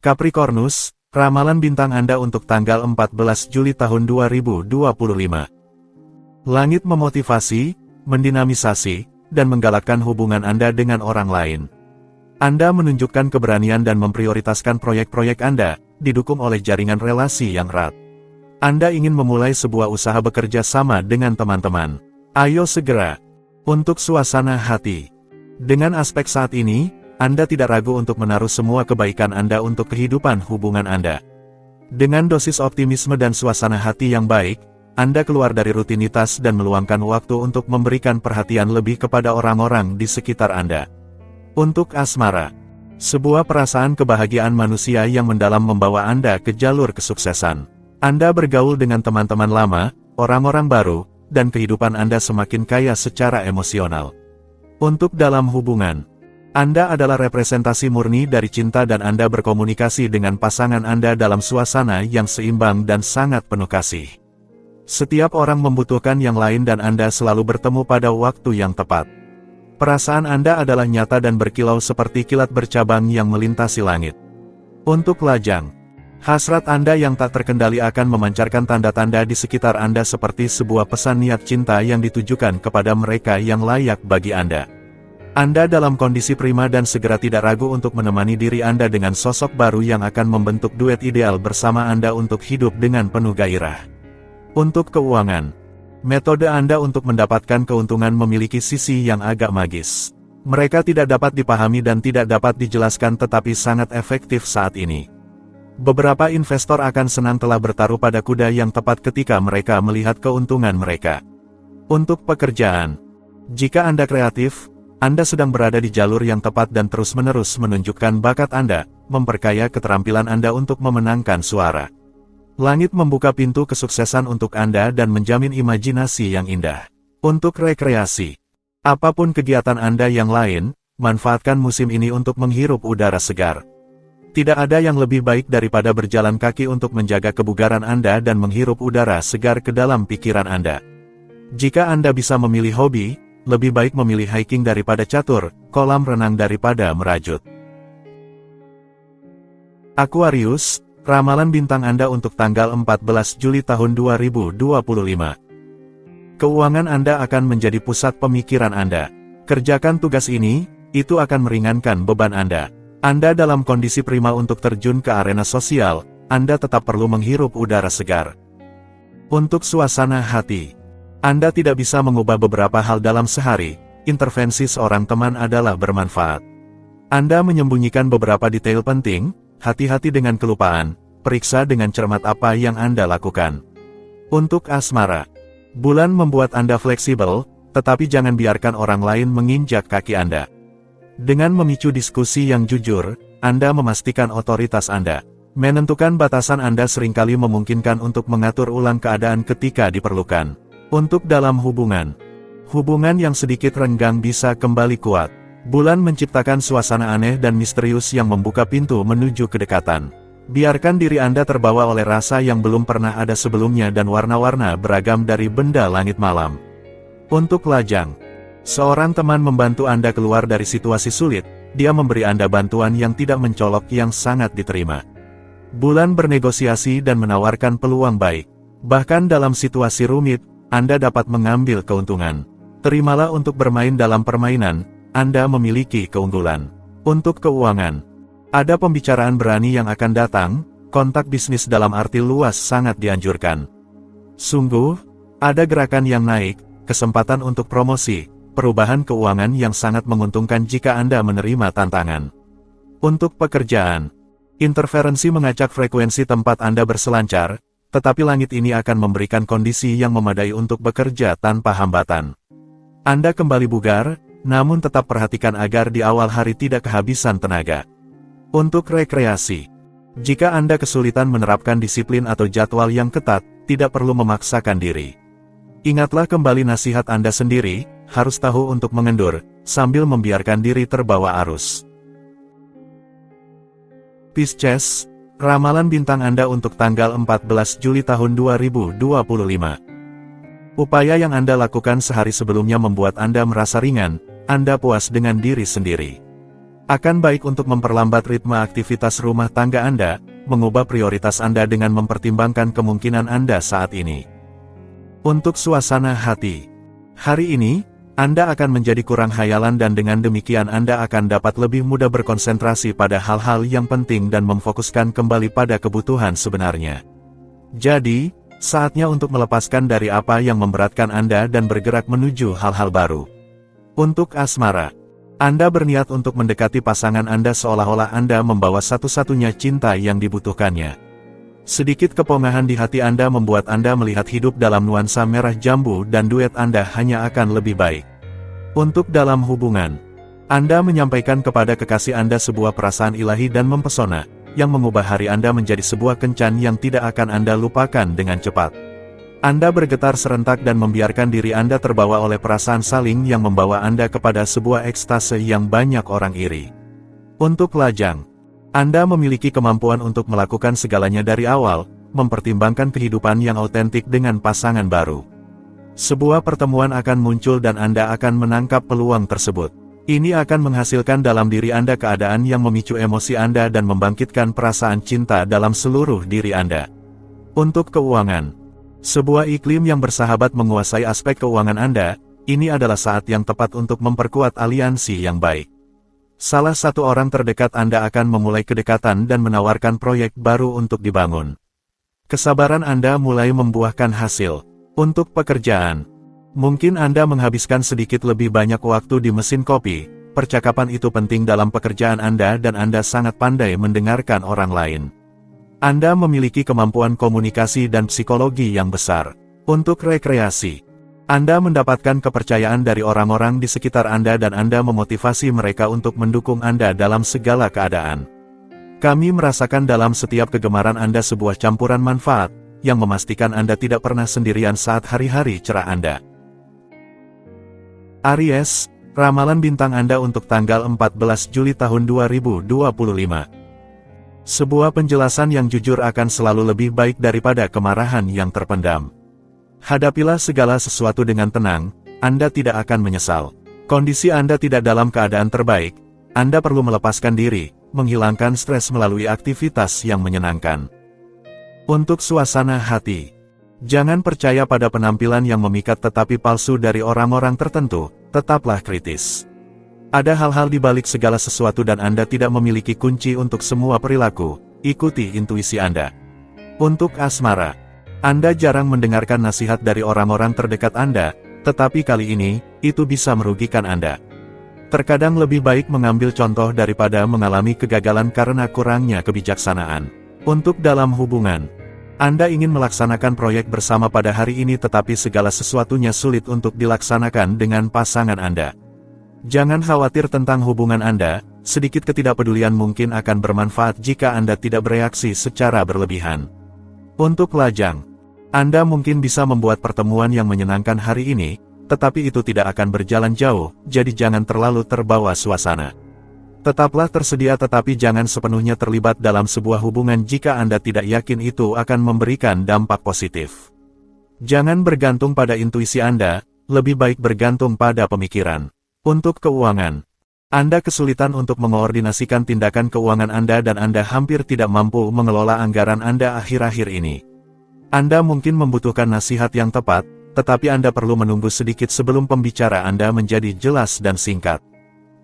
Capricornus, ramalan bintang Anda untuk tanggal 14 Juli tahun 2025. Langit memotivasi, mendinamisasi, dan menggalakkan hubungan Anda dengan orang lain. Anda menunjukkan keberanian dan memprioritaskan proyek-proyek Anda, didukung oleh jaringan relasi yang erat. Anda ingin memulai sebuah usaha bekerja sama dengan teman-teman. Ayo segera. Untuk suasana hati. Dengan aspek saat ini, Anda tidak ragu untuk menaruh semua kebaikan Anda untuk kehidupan hubungan Anda. Dengan dosis optimisme dan suasana hati yang baik, Anda keluar dari rutinitas dan meluangkan waktu untuk memberikan perhatian lebih kepada orang-orang di sekitar Anda. Untuk asmara, sebuah perasaan kebahagiaan manusia yang mendalam membawa Anda ke jalur kesuksesan. Anda bergaul dengan teman-teman lama, orang-orang baru, dan kehidupan Anda semakin kaya secara emosional. Untuk dalam hubungan, Anda adalah representasi murni dari cinta dan Anda berkomunikasi dengan pasangan Anda dalam suasana yang seimbang dan sangat penuh kasih. Setiap orang membutuhkan yang lain dan Anda selalu bertemu pada waktu yang tepat. Perasaan Anda adalah nyata dan berkilau seperti kilat bercabang yang melintasi langit. Untuk lajang, hasrat Anda yang tak terkendali akan memancarkan tanda-tanda di sekitar Anda seperti sebuah pesan niat cinta yang ditujukan kepada mereka yang layak bagi Anda. Anda dalam kondisi prima dan segera tidak ragu untuk menemani diri Anda dengan sosok baru yang akan membentuk duet ideal bersama Anda untuk hidup dengan penuh gairah. Untuk keuangan, metode Anda untuk mendapatkan keuntungan memiliki sisi yang agak magis. Mereka tidak dapat dipahami dan tidak dapat dijelaskan tetapi sangat efektif saat ini. Beberapa investor akan senang telah bertaruh pada kuda yang tepat ketika mereka melihat keuntungan mereka. Untuk pekerjaan, jika Anda kreatif, Anda sedang berada di jalur yang tepat dan terus-menerus menunjukkan bakat Anda, memperkaya keterampilan Anda untuk memenangkan suara. Langit membuka pintu kesuksesan untuk Anda dan menjamin imajinasi yang indah. Untuk rekreasi, apapun kegiatan Anda yang lain, manfaatkan musim ini untuk menghirup udara segar. Tidak ada yang lebih baik daripada berjalan kaki untuk menjaga kebugaran Anda dan menghirup udara segar ke dalam pikiran Anda. Jika Anda bisa memilih hobi, lebih baik memilih hiking daripada catur, kolam renang daripada merajut. Aquarius, ramalan bintang Anda untuk tanggal 14 Juli tahun 2025. Keuangan Anda akan menjadi pusat pemikiran Anda. Kerjakan tugas ini, itu akan meringankan beban Anda. Anda dalam kondisi prima untuk terjun ke arena sosial, Anda tetap perlu menghirup udara segar. Untuk suasana hati, Anda tidak bisa mengubah beberapa hal dalam sehari, intervensi seorang teman adalah bermanfaat. Anda menyembunyikan beberapa detail penting, hati-hati dengan kelupaan, periksa dengan cermat apa yang Anda lakukan. Untuk asmara, bulan membuat Anda fleksibel, tetapi jangan biarkan orang lain menginjak kaki Anda. Dengan memicu diskusi yang jujur, Anda memastikan otoritas Anda. Menentukan batasan Anda seringkali memungkinkan untuk mengatur ulang keadaan ketika diperlukan. Untuk dalam hubungan, hubungan yang sedikit renggang bisa kembali kuat. Bulan menciptakan suasana aneh dan misterius yang membuka pintu menuju kedekatan. Biarkan diri Anda terbawa oleh rasa yang belum pernah ada sebelumnya dan warna-warna beragam dari benda langit malam. Untuk lajang, seorang teman membantu Anda keluar dari situasi sulit, dia memberi Anda bantuan yang tidak mencolok yang sangat diterima. Bulan bernegosiasi dan menawarkan peluang baik. Bahkan dalam situasi rumit, Anda dapat mengambil keuntungan. Terimalah untuk bermain dalam permainan, Anda memiliki keunggulan. Untuk keuangan, ada pembicaraan berani yang akan datang, kontak bisnis dalam arti luas sangat dianjurkan. Sungguh, ada gerakan yang naik, kesempatan untuk promosi, perubahan keuangan yang sangat menguntungkan jika Anda menerima tantangan. Untuk pekerjaan, interferensi mengacak frekuensi tempat Anda berselancar, tetapi langit ini akan memberikan kondisi yang memadai untuk bekerja tanpa hambatan. Anda kembali bugar, namun tetap perhatikan agar di awal hari tidak kehabisan tenaga. Untuk rekreasi, jika Anda kesulitan menerapkan disiplin atau jadwal yang ketat, tidak perlu memaksakan diri. Ingatlah kembali nasihat Anda sendiri, harus tahu untuk mengendur, sambil membiarkan diri terbawa arus. Pisces, ramalan bintang Anda untuk tanggal 14 Juli tahun 2025. Upaya yang Anda lakukan sehari sebelumnya membuat Anda merasa ringan, Anda puas dengan diri sendiri. Akan baik untuk memperlambat ritme aktivitas rumah tangga Anda, mengubah prioritas Anda dengan mempertimbangkan kemungkinan Anda saat ini. Untuk suasana hati. Hari ini, Anda akan menjadi kurang hayalan dan dengan demikian Anda akan dapat lebih mudah berkonsentrasi pada hal-hal yang penting dan memfokuskan kembali pada kebutuhan sebenarnya. Jadi, saatnya untuk melepaskan dari apa yang memberatkan Anda dan bergerak menuju hal-hal baru. Untuk asmara. Anda berniat untuk mendekati pasangan Anda seolah-olah Anda membawa satu-satunya cinta yang dibutuhkannya. Sedikit kepongahan di hati Anda membuat Anda melihat hidup dalam nuansa merah jambu dan duet Anda hanya akan lebih baik. Untuk dalam hubungan, Anda menyampaikan kepada kekasih Anda sebuah perasaan ilahi dan mempesona, yang mengubah hari Anda menjadi sebuah kencan yang tidak akan Anda lupakan dengan cepat. Anda bergetar serentak dan membiarkan diri Anda terbawa oleh perasaan saling yang membawa Anda kepada sebuah ekstase yang banyak orang iri. Untuk lajang, Anda memiliki kemampuan untuk melakukan segalanya dari awal, mempertimbangkan kehidupan yang autentik dengan pasangan baru. Sebuah pertemuan akan muncul dan Anda akan menangkap peluang tersebut. Ini akan menghasilkan dalam diri Anda keadaan yang memicu emosi Anda dan membangkitkan perasaan cinta dalam seluruh diri Anda. Untuk keuangan, sebuah iklim yang bersahabat menguasai aspek keuangan Anda, ini adalah saat yang tepat untuk memperkuat aliansi yang baik. Salah satu orang terdekat Anda akan memulai kedekatan dan menawarkan proyek baru untuk dibangun. Kesabaran Anda mulai membuahkan hasil. Untuk pekerjaan, mungkin Anda menghabiskan sedikit lebih banyak waktu di mesin kopi. Percakapan itu penting dalam pekerjaan Anda dan Anda sangat pandai mendengarkan orang lain. Anda memiliki kemampuan komunikasi dan psikologi yang besar. Untuk rekreasi, Anda mendapatkan kepercayaan dari orang-orang di sekitar Anda dan Anda memotivasi mereka untuk mendukung Anda dalam segala keadaan. Kami merasakan dalam setiap kegemaran Anda sebuah campuran manfaat, yang memastikan Anda tidak pernah sendirian saat hari-hari cerah Anda. Aries, ramalan bintang Anda untuk tanggal 14 Juli tahun 2025. Sebuah penjelasan yang jujur akan selalu lebih baik daripada kemarahan yang terpendam. Hadapilah segala sesuatu dengan tenang, Anda tidak akan menyesal. Kondisi Anda tidak dalam keadaan terbaik, Anda perlu melepaskan diri, menghilangkan stres melalui aktivitas yang menyenangkan. Untuk suasana hati, jangan percaya pada penampilan yang memikat tetapi palsu dari orang-orang tertentu, tetaplah kritis. Ada hal-hal di balik segala sesuatu dan Anda tidak memiliki kunci untuk semua perilaku, ikuti intuisi Anda. Untuk asmara, Anda jarang mendengarkan nasihat dari orang-orang terdekat Anda, tetapi kali ini, itu bisa merugikan Anda. Terkadang lebih baik mengambil contoh daripada mengalami kegagalan karena kurangnya kebijaksanaan. Untuk dalam hubungan, Anda ingin melaksanakan proyek bersama pada hari ini tetapi segala sesuatunya sulit untuk dilaksanakan dengan pasangan Anda. Jangan khawatir tentang hubungan Anda, sedikit ketidakpedulian mungkin akan bermanfaat jika Anda tidak bereaksi secara berlebihan. Untuk lajang, Anda mungkin bisa membuat pertemuan yang menyenangkan hari ini, tetapi itu tidak akan berjalan jauh, jadi jangan terlalu terbawa suasana. Tetaplah tersedia tetapi jangan sepenuhnya terlibat dalam sebuah hubungan jika Anda tidak yakin itu akan memberikan dampak positif. Jangan bergantung pada intuisi Anda, lebih baik bergantung pada pemikiran. Untuk keuangan, Anda kesulitan untuk mengoordinasikan tindakan keuangan Anda dan Anda hampir tidak mampu mengelola anggaran Anda akhir-akhir ini. Anda mungkin membutuhkan nasihat yang tepat, tetapi Anda perlu menunggu sedikit sebelum pembicara Anda menjadi jelas dan singkat.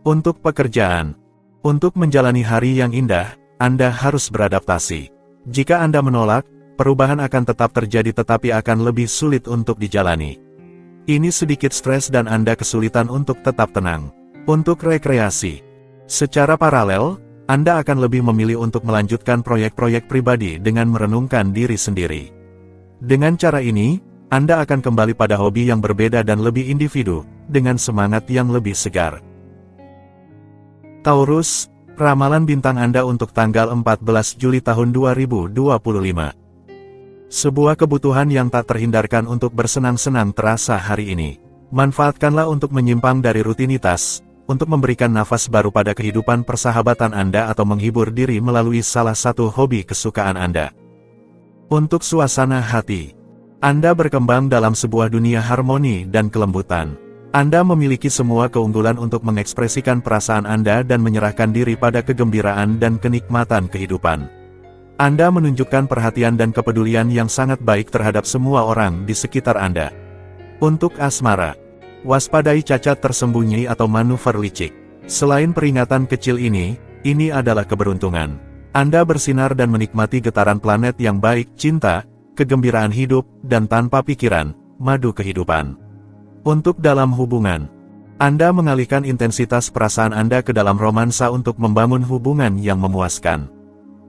Untuk pekerjaan, untuk menjalani hari yang indah, Anda harus beradaptasi. Jika Anda menolak, perubahan akan tetap terjadi tetapi akan lebih sulit untuk dijalani. Ini sedikit stres dan Anda kesulitan untuk tetap tenang. Untuk rekreasi, secara paralel, Anda akan lebih memilih untuk melanjutkan proyek-proyek pribadi dengan merenungkan diri sendiri. Dengan cara ini, Anda akan kembali pada hobi yang berbeda dan lebih individu, dengan semangat yang lebih segar. Taurus, ramalan bintang Anda untuk tanggal 14 Juli tahun 2025. Sebuah kebutuhan yang tak terhindarkan untuk bersenang-senang terasa hari ini. Manfaatkanlah untuk menyimpang dari rutinitas, untuk memberikan nafas baru pada kehidupan persahabatan Anda atau menghibur diri melalui salah satu hobi kesukaan Anda. Untuk suasana hati, Anda berkembang dalam sebuah dunia harmoni dan kelembutan. Anda memiliki semua keunggulan untuk mengekspresikan perasaan Anda dan menyerahkan diri pada kegembiraan dan kenikmatan kehidupan. Anda menunjukkan perhatian dan kepedulian yang sangat baik terhadap semua orang di sekitar Anda. Untuk asmara, waspadai cacat tersembunyi atau manuver licik. Selain peringatan kecil ini adalah keberuntungan. Anda bersinar dan menikmati getaran planet yang baik, cinta, kegembiraan hidup, dan tanpa pikiran, madu kehidupan. Untuk dalam hubungan, Anda mengalihkan intensitas perasaan Anda ke dalam romansa untuk membangun hubungan yang memuaskan.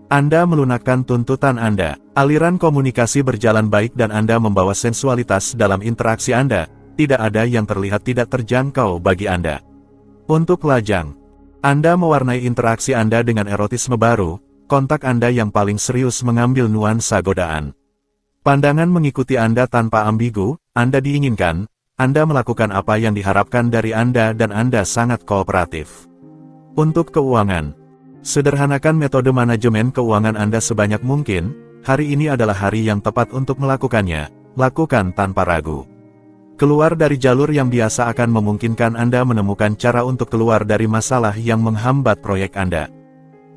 Anda melunakkan tuntutan Anda, aliran komunikasi berjalan baik dan Anda membawa sensualitas dalam interaksi Anda, tidak ada yang terlihat tidak terjangkau bagi Anda. Untuk lajang, Anda mewarnai interaksi Anda dengan erotisme baru, kontak Anda yang paling serius mengambil nuansa godaan. Pandangan mengikuti Anda tanpa ambigu, Anda diinginkan, Anda melakukan apa yang diharapkan dari Anda dan Anda sangat kooperatif. Untuk keuangan, sederhanakan metode manajemen keuangan Anda sebanyak mungkin, hari ini adalah hari yang tepat untuk melakukannya, lakukan tanpa ragu. Keluar dari jalur yang biasa akan memungkinkan Anda menemukan cara untuk keluar dari masalah yang menghambat proyek Anda.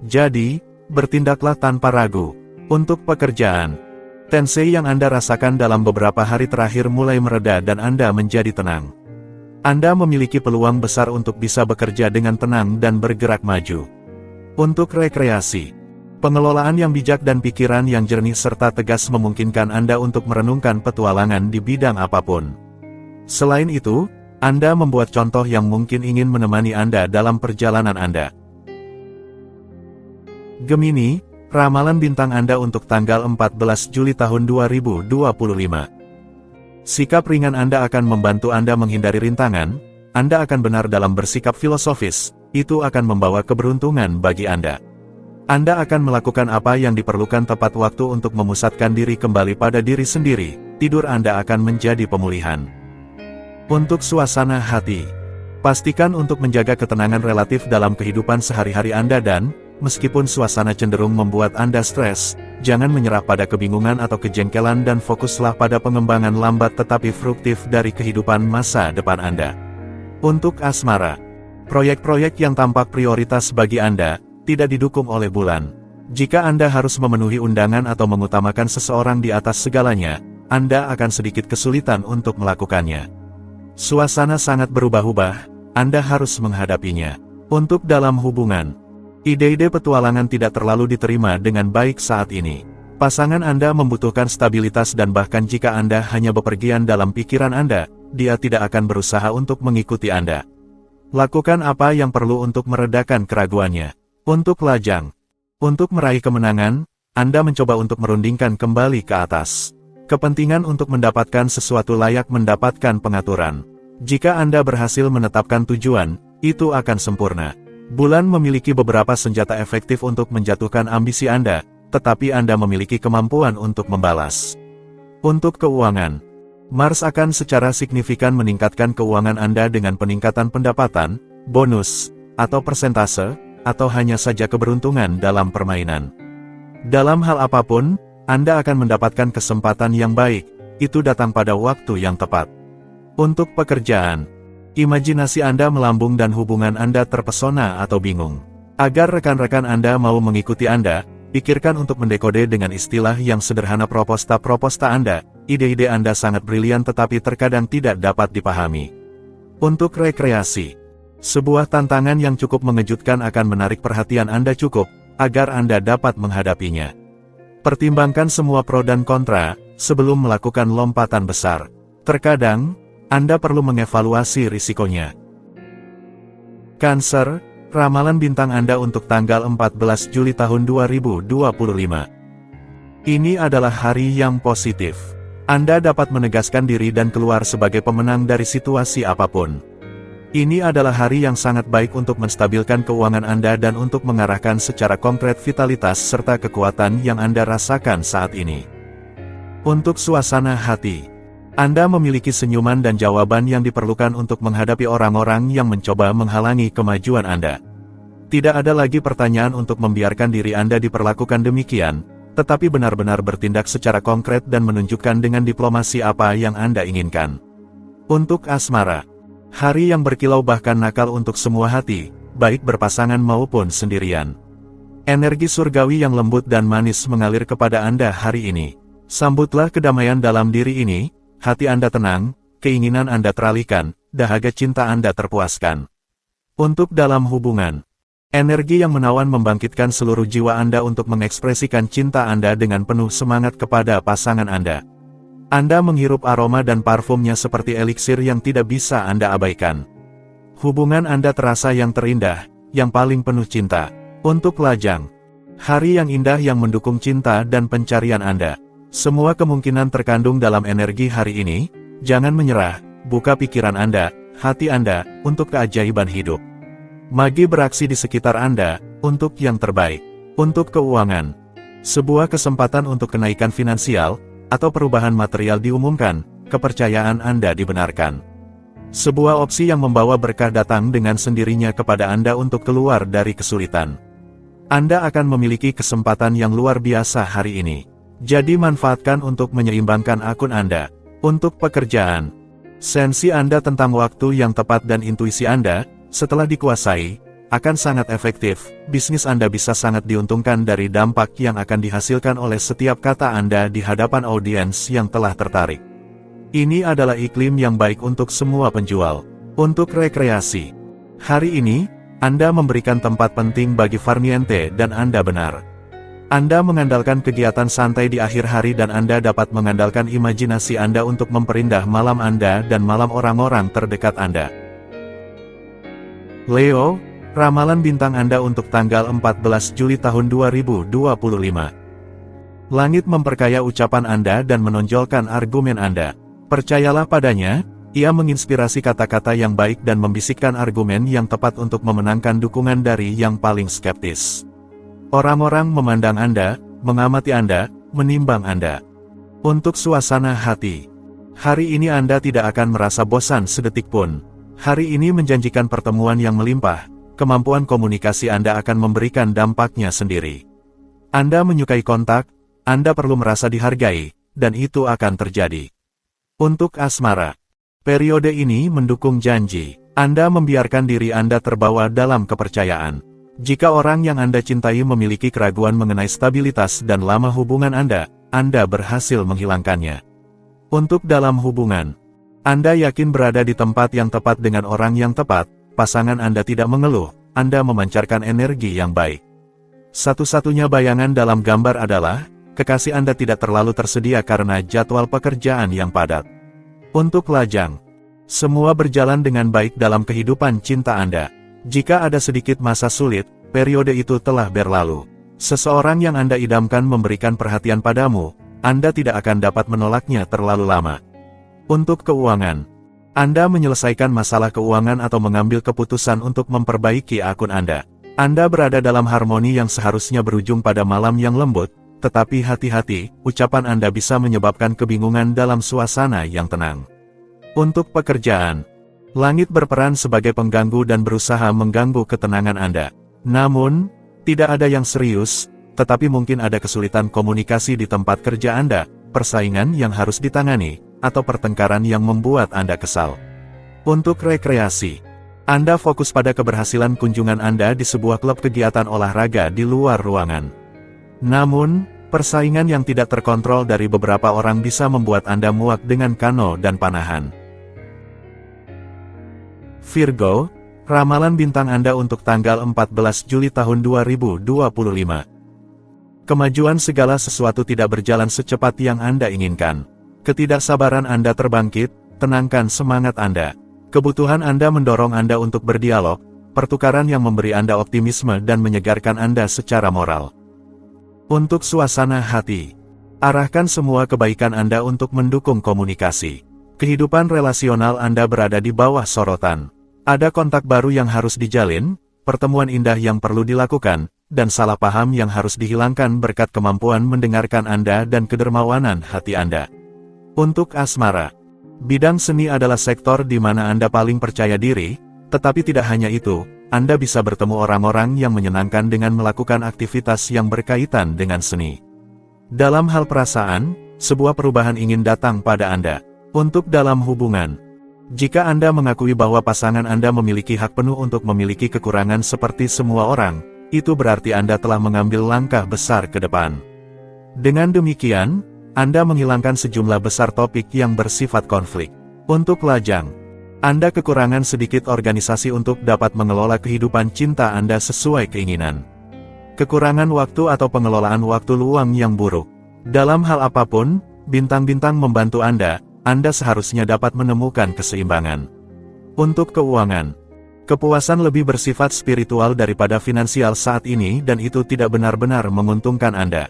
Jadi, bertindaklah tanpa ragu. Untuk pekerjaan, tensi yang Anda rasakan dalam beberapa hari terakhir mulai mereda dan Anda menjadi tenang. Anda memiliki peluang besar untuk bisa bekerja dengan tenang dan bergerak maju. Untuk rekreasi, pengelolaan yang bijak dan pikiran yang jernih serta tegas memungkinkan Anda untuk merenungkan petualangan di bidang apapun. Selain itu, Anda membuat contoh yang mungkin ingin menemani Anda dalam perjalanan Anda. Gemini, ramalan bintang Anda untuk tanggal 14 Juli tahun 2025. Sikap ringan Anda akan membantu Anda menghindari rintangan, Anda akan benar dalam bersikap filosofis, itu akan membawa keberuntungan bagi Anda. Anda akan melakukan apa yang diperlukan tepat waktu untuk memusatkan diri kembali pada diri sendiri, tidur Anda akan menjadi pemulihan. Untuk suasana hati, pastikan untuk menjaga ketenangan relatif dalam kehidupan sehari-hari Anda dan, meskipun suasana cenderung membuat Anda stres, jangan menyerah pada kebingungan atau kejengkelan dan fokuslah pada pengembangan lambat tetapi fruktif dari kehidupan masa depan Anda. Untuk asmara, proyek-proyek yang tampak prioritas bagi Anda, tidak didukung oleh bulan. Jika Anda harus memenuhi undangan atau mengutamakan seseorang di atas segalanya, Anda akan sedikit kesulitan untuk melakukannya. Suasana sangat berubah-ubah, Anda harus menghadapinya. Untuk dalam hubungan, ide-ide petualangan tidak terlalu diterima dengan baik saat ini. Pasangan Anda membutuhkan stabilitas dan bahkan jika Anda hanya bepergian dalam pikiran Anda, dia tidak akan berusaha untuk mengikuti Anda. Lakukan apa yang perlu untuk meredakan keraguannya. Untuk lajang, untuk meraih kemenangan, Anda mencoba untuk merundingkan kembali ke atas. Kepentingan untuk mendapatkan sesuatu layak mendapatkan pengaturan. Jika Anda berhasil menetapkan tujuan, itu akan sempurna. Bulan memiliki beberapa senjata efektif untuk menjatuhkan ambisi Anda, tetapi Anda memiliki kemampuan untuk membalas. Untuk keuangan, Mars akan secara signifikan meningkatkan keuangan Anda dengan peningkatan pendapatan, bonus, atau persentase, atau hanya saja keberuntungan dalam permainan. Dalam hal apapun, Anda akan mendapatkan kesempatan yang baik, itu datang pada waktu yang tepat. Untuk pekerjaan, imajinasi Anda melambung dan hubungan Anda terpesona atau bingung. Agar rekan-rekan Anda mau mengikuti Anda, pikirkan untuk mendekode dengan istilah yang sederhana proposta Anda. Ide-ide Anda sangat brilian tetapi terkadang tidak dapat dipahami. Untuk rekreasi, sebuah tantangan yang cukup mengejutkan akan menarik perhatian Anda cukup, agar Anda dapat menghadapinya. Pertimbangkan semua pro dan kontra, sebelum melakukan lompatan besar. Terkadang, Anda perlu mengevaluasi risikonya. Cancer, ramalan bintang Anda untuk tanggal 14 Juli tahun 2025. Ini adalah hari yang positif. Anda dapat menegaskan diri dan keluar sebagai pemenang dari situasi apapun. Ini adalah hari yang sangat baik untuk menstabilkan keuangan Anda dan untuk mengarahkan secara konkret vitalitas serta kekuatan yang Anda rasakan saat ini. Untuk suasana hati, Anda memiliki senyuman dan jawaban yang diperlukan untuk menghadapi orang-orang yang mencoba menghalangi kemajuan Anda. Tidak ada lagi pertanyaan untuk membiarkan diri Anda diperlakukan demikian, tetapi benar-benar bertindak secara konkret dan menunjukkan dengan diplomasi apa yang Anda inginkan. Untuk asmara, Hari yang berkilau bahkan nakal untuk semua hati, baik berpasangan maupun sendirian. Energi surgawi yang lembut dan manis mengalir kepada Anda hari ini. Sambutlah kedamaian dalam diri ini, hati Anda tenang, keinginan Anda teralihkan, dahaga cinta Anda terpuaskan. Untuk dalam hubungan, energi yang menawan membangkitkan seluruh jiwa Anda untuk mengekspresikan cinta Anda dengan penuh semangat kepada pasangan Anda. Anda menghirup aroma dan parfumnya seperti eliksir yang tidak bisa Anda abaikan. Hubungan Anda terasa yang terindah, yang paling penuh cinta. Untuk lajang, hari yang indah yang mendukung cinta dan pencarian Anda. Semua kemungkinan terkandung dalam energi hari ini. Jangan menyerah, buka pikiran Anda, hati Anda, untuk keajaiban hidup. Magi beraksi di sekitar Anda, untuk yang terbaik. Untuk keuangan, sebuah kesempatan untuk kenaikan finansial, atau perubahan material diumumkan, kepercayaan Anda dibenarkan. Sebuah opsi yang membawa berkah datang dengan sendirinya kepada Anda untuk keluar dari kesulitan. Anda akan memiliki kesempatan yang luar biasa hari ini. Jadi manfaatkan untuk menyeimbangkan akun Anda. Untuk pekerjaan, sensi Anda tentang waktu yang tepat dan intuisi Anda, setelah dikuasai, akan sangat efektif. Bisnis Anda bisa sangat diuntungkan dari dampak yang akan dihasilkan oleh setiap kata Anda di hadapan audiens yang telah tertarik. Ini adalah iklim yang baik untuk semua penjual. Untuk rekreasi, hari ini, Anda memberikan tempat penting bagi farniente dan Anda benar. Anda mengandalkan kegiatan santai di akhir hari dan Anda dapat mengandalkan imajinasi Anda untuk memperindah malam Anda dan malam orang-orang terdekat Anda. Leo, ramalan bintang Anda untuk tanggal 14 Juli tahun 2025. Langit memperkaya ucapan Anda dan menonjolkan argumen Anda. Percayalah padanya, ia menginspirasi kata-kata yang baik dan membisikkan argumen yang tepat untuk memenangkan dukungan dari yang paling skeptis. Orang-orang memandang Anda, mengamati Anda, menimbang Anda. Untuk suasana hati, hari ini Anda tidak akan merasa bosan sedetik pun. Hari ini menjanjikan pertemuan yang melimpah. Kemampuan komunikasi Anda akan memberikan dampaknya sendiri. Anda menyukai kontak, Anda perlu merasa dihargai, dan itu akan terjadi. Untuk asmara, periode ini mendukung janji. Anda membiarkan diri Anda terbawa dalam kepercayaan. Jika orang yang Anda cintai memiliki keraguan mengenai stabilitas dan lama hubungan Anda berhasil menghilangkannya. Untuk dalam hubungan, Anda yakin berada di tempat yang tepat dengan orang yang tepat. Pasangan Anda tidak mengeluh, Anda memancarkan energi yang baik. Satu-satunya bayangan dalam gambar adalah, kekasih Anda tidak terlalu tersedia karena jadwal pekerjaan yang padat. Untuk lajang, semua berjalan dengan baik dalam kehidupan cinta Anda. Jika ada sedikit masa sulit, periode itu telah berlalu. Seseorang yang Anda idamkan memberikan perhatian padamu, Anda tidak akan dapat menolaknya terlalu lama. Untuk keuangan, Anda menyelesaikan masalah keuangan atau mengambil keputusan untuk memperbaiki akun Anda. Anda berada dalam harmoni yang seharusnya berujung pada malam yang lembut, tetapi hati-hati, ucapan Anda bisa menyebabkan kebingungan dalam suasana yang tenang. Untuk pekerjaan, langit berperan sebagai pengganggu dan berusaha mengganggu ketenangan Anda. Namun, tidak ada yang serius, tetapi mungkin ada kesulitan komunikasi di tempat kerja Anda, persaingan yang harus ditangani, atau pertengkaran yang membuat Anda kesal. Untuk rekreasi, Anda fokus pada keberhasilan kunjungan Anda di sebuah klub kegiatan olahraga di luar ruangan. Namun, persaingan yang tidak terkontrol dari beberapa orang bisa membuat Anda muak dengan kano dan panahan. Virgo, ramalan bintang Anda untuk tanggal 14 Juli tahun 2025. Kemajuan segala sesuatu tidak berjalan secepat yang Anda inginkan. Ketidaksabaran Anda terbangkit, tenangkan semangat Anda. Kebutuhan Anda mendorong Anda untuk berdialog, pertukaran yang memberi Anda optimisme dan menyegarkan Anda secara moral. Untuk suasana hati, arahkan semua kebaikan Anda untuk mendukung komunikasi. Kehidupan relasional Anda berada di bawah sorotan. Ada kontak baru yang harus dijalin, pertemuan indah yang perlu dilakukan, dan salah paham yang harus dihilangkan berkat kemampuan mendengarkan Anda dan kedermawanan hati Anda. Untuk asmara, bidang seni adalah sektor di mana Anda paling percaya diri, tetapi tidak hanya itu, Anda bisa bertemu orang-orang yang menyenangkan dengan melakukan aktivitas yang berkaitan dengan seni. Dalam hal perasaan, sebuah perubahan ingin datang pada Anda. Untuk dalam hubungan, Jika Anda mengakui bahwa pasangan Anda memiliki hak penuh untuk memiliki kekurangan seperti semua orang, itu berarti Anda telah mengambil langkah besar ke depan. Dengan demikian, Anda menghilangkan sejumlah besar topik yang bersifat konflik. Untuk lajang, Anda kekurangan sedikit organisasi untuk dapat mengelola kehidupan cinta Anda sesuai keinginan. Kekurangan waktu atau pengelolaan waktu luang yang buruk. Dalam hal apapun, bintang-bintang membantu Anda seharusnya dapat menemukan keseimbangan. Untuk keuangan, kepuasan lebih bersifat spiritual daripada finansial saat ini dan itu tidak benar-benar menguntungkan Anda.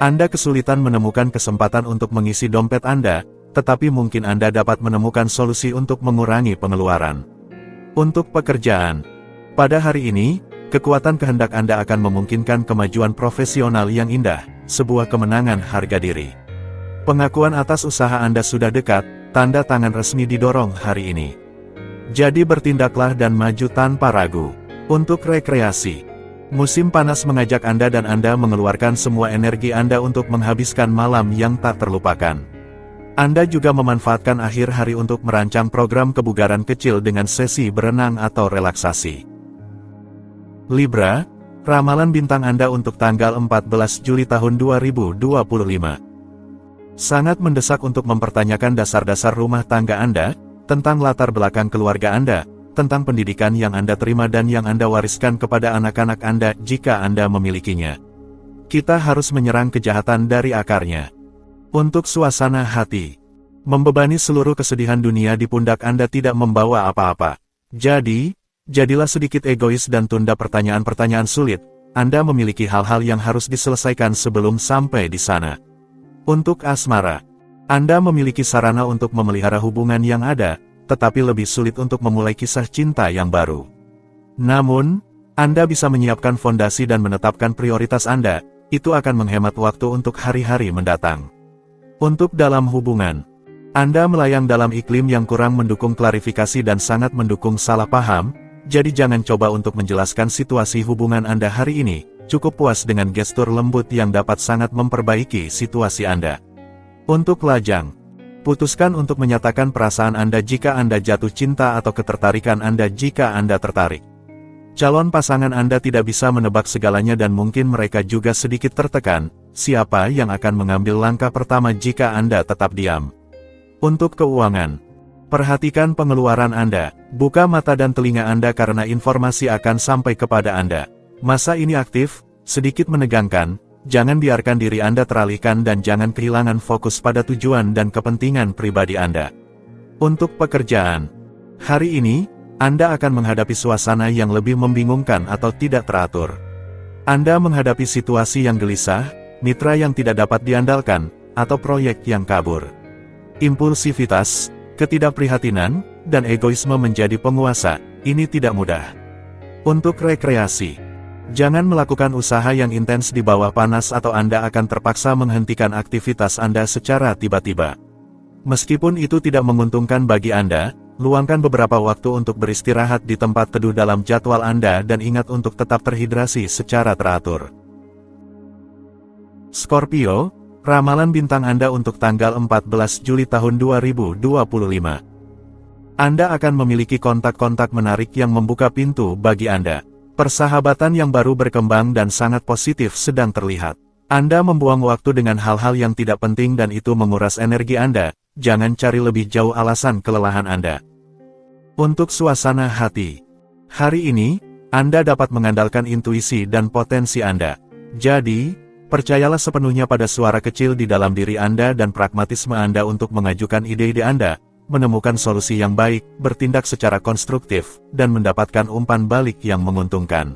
Anda kesulitan menemukan kesempatan untuk mengisi dompet Anda, tetapi mungkin Anda dapat menemukan solusi untuk mengurangi pengeluaran. Untuk pekerjaan, pada hari ini, kekuatan kehendak Anda akan memungkinkan kemajuan profesional yang indah, sebuah kemenangan harga diri. Pengakuan atas usaha Anda sudah dekat, tanda tangan resmi didorong hari ini. Jadi bertindaklah dan maju tanpa ragu. Untuk rekreasi, musim panas mengajak Anda dan Anda mengeluarkan semua energi Anda untuk menghabiskan malam yang tak terlupakan. Anda juga memanfaatkan akhir hari untuk merancang program kebugaran kecil dengan sesi berenang atau relaksasi. Libra, ramalan bintang Anda untuk tanggal 14 Juli tahun 2025. Sangat mendesak untuk mempertanyakan dasar-dasar rumah tangga Anda, tentang latar belakang keluarga Anda, tentang pendidikan yang Anda terima dan yang Anda wariskan kepada anak-anak Anda jika Anda memilikinya. Kita harus menyerang kejahatan dari akarnya. Untuk suasana hati, membebani seluruh kesedihan dunia di pundak Anda tidak membawa apa-apa. Jadi, jadilah sedikit egois dan tunda pertanyaan-pertanyaan sulit. Anda memiliki hal-hal yang harus diselesaikan sebelum sampai di sana. Untuk asmara, Anda memiliki sarana untuk memelihara hubungan yang ada, tetapi lebih sulit untuk memulai kisah cinta yang baru. Namun, Anda bisa menyiapkan fondasi dan menetapkan prioritas Anda, itu akan menghemat waktu untuk hari-hari mendatang. Untuk dalam hubungan, Anda melayang dalam iklim yang kurang mendukung klarifikasi dan sangat mendukung salah paham, jadi jangan coba untuk menjelaskan situasi hubungan Anda hari ini, cukup puas dengan gestur lembut yang dapat sangat memperbaiki situasi Anda. Untuk lajang, putuskan untuk menyatakan perasaan Anda jika Anda jatuh cinta atau ketertarikan Anda jika Anda tertarik. Calon pasangan Anda tidak bisa menebak segalanya dan mungkin mereka juga sedikit tertekan. Siapa yang akan mengambil langkah pertama jika Anda tetap diam? Untuk keuangan, perhatikan pengeluaran Anda, buka mata dan telinga Anda karena informasi akan sampai kepada Anda. Masa ini aktif, sedikit menegangkan, jangan biarkan diri Anda teralihkan dan jangan kehilangan fokus pada tujuan dan kepentingan pribadi Anda. Untuk pekerjaan, hari ini, Anda akan menghadapi suasana yang lebih membingungkan atau tidak teratur. Anda menghadapi situasi yang gelisah, mitra yang tidak dapat diandalkan, atau proyek yang kabur. Impulsivitas, ketidakprihatinan, dan egoisme menjadi penguasa, ini tidak mudah. Untuk rekreasi, jangan melakukan usaha yang intens di bawah panas atau Anda akan terpaksa menghentikan aktivitas Anda secara tiba-tiba. Meskipun itu tidak menguntungkan bagi Anda, luangkan beberapa waktu untuk beristirahat di tempat teduh dalam jadwal Anda dan ingat untuk tetap terhidrasi secara teratur. Scorpio, ramalan bintang Anda untuk tanggal 14 Juli tahun 2025. Anda akan memiliki kontak-kontak menarik yang membuka pintu bagi Anda. Persahabatan yang baru berkembang dan sangat positif sedang terlihat. Anda membuang waktu dengan hal-hal yang tidak penting dan itu menguras energi Anda. Jangan cari lebih jauh alasan kelelahan Anda. Untuk suasana hati, hari ini, Anda dapat mengandalkan intuisi dan potensi Anda. Jadi, percayalah sepenuhnya pada suara kecil di dalam diri Anda dan pragmatisme Anda untuk mengajukan ide-ide Anda, menemukan solusi yang baik, bertindak secara konstruktif, dan mendapatkan umpan balik yang menguntungkan.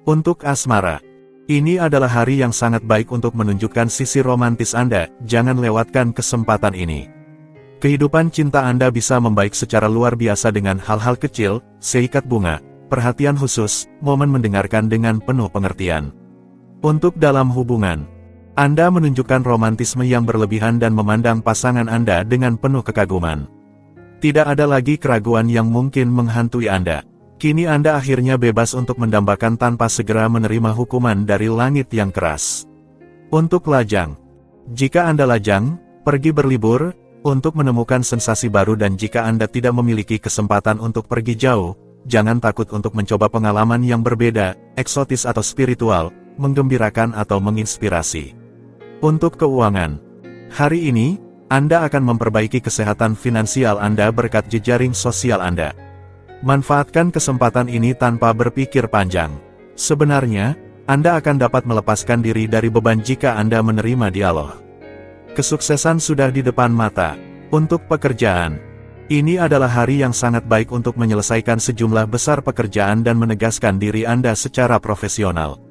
Untuk asmara, ini adalah hari yang sangat baik untuk menunjukkan sisi romantis Anda, jangan lewatkan kesempatan ini. Kehidupan cinta Anda bisa membaik secara luar biasa dengan hal-hal kecil, seikat bunga, perhatian khusus, momen mendengarkan dengan penuh pengertian. Untuk dalam hubungan, Anda menunjukkan romantisme yang berlebihan dan memandang pasangan Anda dengan penuh kekaguman. Tidak ada lagi keraguan yang mungkin menghantui Anda. Kini Anda akhirnya bebas untuk mendambakan tanpa segera menerima hukuman dari langit yang keras. Untuk lajang, jika Anda lajang, pergi berlibur, untuk menemukan sensasi baru, dan jika Anda tidak memiliki kesempatan untuk pergi jauh, jangan takut untuk mencoba pengalaman yang berbeda, eksotis atau spiritual, menggembirakan atau menginspirasi. Untuk keuangan, hari ini, Anda akan memperbaiki kesehatan finansial Anda berkat jejaring sosial Anda. Manfaatkan kesempatan ini tanpa berpikir panjang. Sebenarnya, Anda akan dapat melepaskan diri dari beban jika Anda menerima dialog. Kesuksesan sudah di depan mata. Untuk pekerjaan, ini adalah hari yang sangat baik untuk menyelesaikan sejumlah besar pekerjaan dan menegaskan diri Anda secara profesional.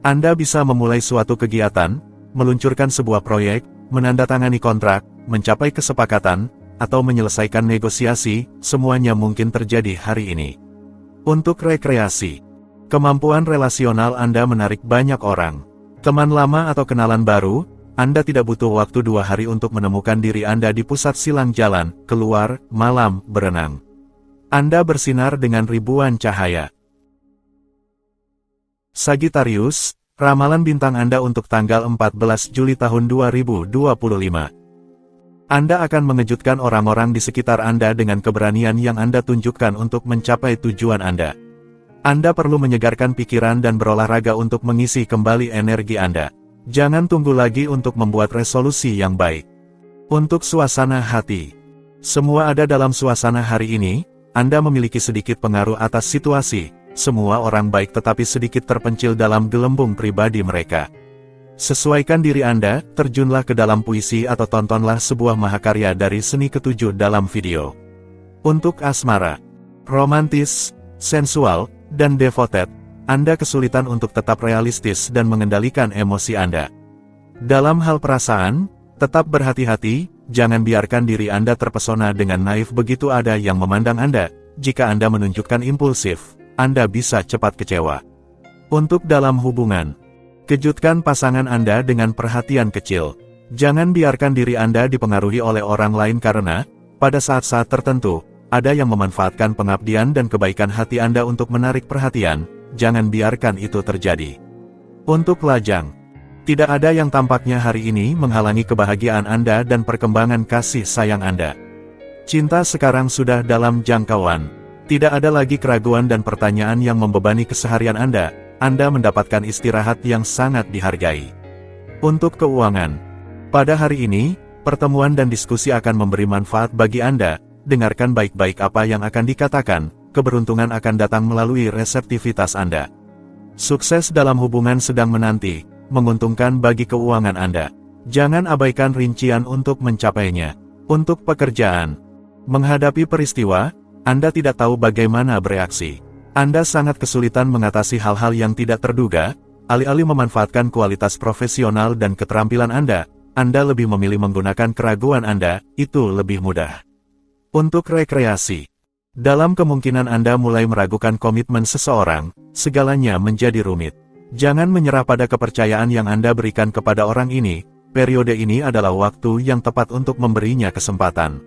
Anda bisa memulai suatu kegiatan, meluncurkan sebuah proyek, menandatangani kontrak, mencapai kesepakatan, atau menyelesaikan negosiasi, semuanya mungkin terjadi hari ini. Untuk rekreasi, kemampuan relasional Anda menarik banyak orang. Teman lama atau kenalan baru, Anda tidak butuh waktu 2 hari untuk menemukan diri Anda di pusat silang jalan, keluar, malam, berenang. Anda bersinar dengan ribuan cahaya. Sagittarius, ramalan bintang Anda untuk tanggal 14 Juli tahun 2025. Anda akan mengejutkan orang-orang di sekitar Anda dengan keberanian yang Anda tunjukkan untuk mencapai tujuan Anda. Anda perlu menyegarkan pikiran dan berolahraga untuk mengisi kembali energi Anda. Jangan tunggu lagi untuk membuat resolusi yang baik. Untuk suasana hati, semua ada dalam suasana hari ini. Anda memiliki sedikit pengaruh atas situasi. Semua orang baik tetapi sedikit terpencil dalam gelembung pribadi mereka. Sesuaikan diri Anda, terjunlah ke dalam puisi atau tontonlah sebuah mahakarya dari seni ketujuh dalam video. Untuk asmara, romantis, sensual, dan devoted, Anda kesulitan untuk tetap realistis dan mengendalikan emosi Anda. Dalam hal perasaan, tetap berhati-hati, jangan biarkan diri Anda terpesona dengan naif begitu ada yang memandang Anda. Jika Anda menunjukkan impulsif, Anda bisa cepat kecewa. Untuk dalam hubungan, kejutkan pasangan Anda dengan perhatian kecil. Jangan biarkan diri Anda dipengaruhi oleh orang lain karena, pada saat-saat tertentu, ada yang memanfaatkan pengabdian dan kebaikan hati Anda untuk menarik perhatian. Jangan biarkan itu terjadi. Untuk lajang, tidak ada yang tampaknya hari ini menghalangi kebahagiaan Anda dan perkembangan kasih sayang Anda. Cinta sekarang sudah dalam jangkauan. Tidak ada lagi keraguan dan pertanyaan yang membebani keseharian Anda. Anda mendapatkan istirahat yang sangat dihargai. Untuk keuangan, pada hari ini, pertemuan dan diskusi akan memberi manfaat bagi Anda. Dengarkan baik-baik apa yang akan dikatakan. Keberuntungan akan datang melalui reseptivitas Anda. Sukses dalam hubungan sedang menanti, menguntungkan bagi keuangan Anda. Jangan abaikan rincian untuk mencapainya. Untuk pekerjaan, menghadapi peristiwa, Anda tidak tahu bagaimana bereaksi. Anda sangat kesulitan mengatasi hal-hal yang tidak terduga. Alih-alih memanfaatkan kualitas profesional dan keterampilan Anda lebih memilih menggunakan keraguan Anda, itu lebih mudah. Untuk rekreasi, dalam kemungkinan Anda mulai meragukan komitmen seseorang, segalanya menjadi rumit. Jangan menyerah pada kepercayaan yang Anda berikan kepada orang ini. Periode ini adalah waktu yang tepat untuk memberinya kesempatan.